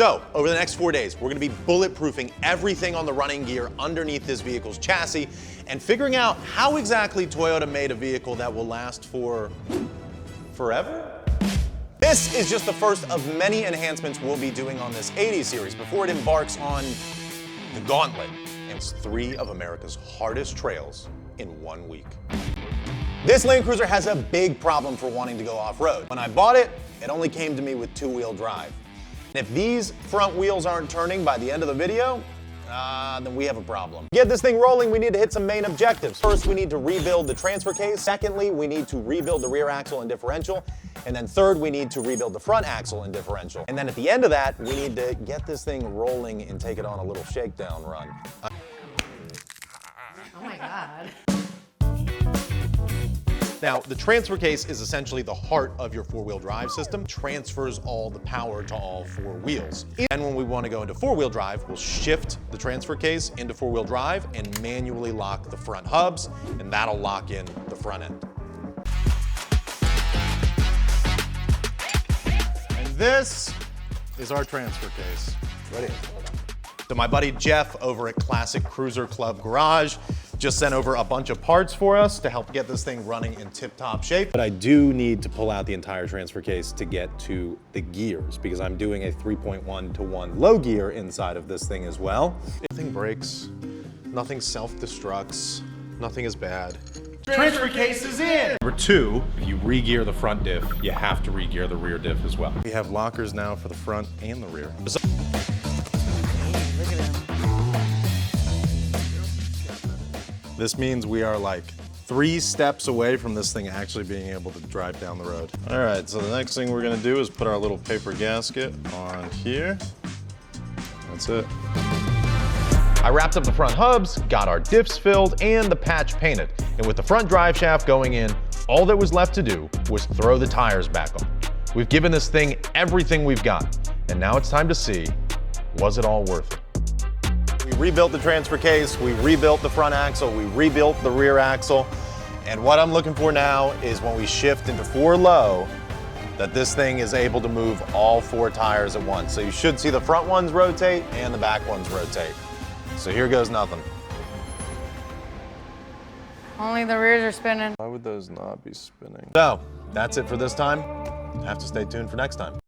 So, over the next 4 days, we're gonna be bulletproofing everything on the running gear underneath this vehicle's chassis and figuring out how exactly Toyota made a vehicle that will last for forever? This is just the first of many enhancements we'll be doing on this 80s series before it embarks on the gauntlet and 3 of America's hardest trails in 1 week. This Land Cruiser has a big problem for wanting to go off-road. When I bought it, it only came to me with 2-wheel drive. And if these front wheels aren't turning by the end of the video, then we have a problem. To get this thing rolling, we need to hit some main objectives. First, we need to rebuild the transfer case. Secondly, we need to rebuild the rear axle and differential. And then third, we need to rebuild the front axle and differential. And then at the end of that, we need to get this thing rolling and take it on a little shakedown run. Oh my God. Now, the transfer case is essentially the heart of your 4-wheel drive system, transfers all the power to all 4 wheels. And when we want to go into 4-wheel drive, we'll shift the transfer case into 4-wheel drive and manually lock the front hubs, and that'll lock in the front end. And this is our transfer case. Ready? So my buddy Jeff over at Classic Cruiser Club Garage just sent over a bunch of parts for us to help get this thing running in tip-top shape. But I do need to pull out the entire transfer case to get to the gears because I'm doing a 3.1-to-1 low gear inside of this thing as well. Nothing breaks, nothing self-destructs, nothing is bad. Transfer case is in! Number 2, if you re-gear the front diff, you have to re-gear the rear diff as well. We have lockers now for the front and the rear. This means we are like 3 steps away from this thing actually being able to drive down the road. All right, so the next thing we're gonna do is put our little paper gasket on here. That's it. I wrapped up the front hubs, got our diffs filled, and the patch painted. And with the front drive shaft going in, all that was left to do was throw the tires back on. We've given this thing everything we've got, and now it's time to see, was it all worth it? We rebuilt the transfer case, we rebuilt the front axle, we rebuilt the rear axle, and what I'm looking for now is when we shift into 4 low, that this thing is able to move all 4 tires at once. So you should see the front ones rotate and the back ones rotate. So here goes nothing. Only the rears are spinning. Why would those not be spinning? So, that's it for this time. Have to stay tuned for next time.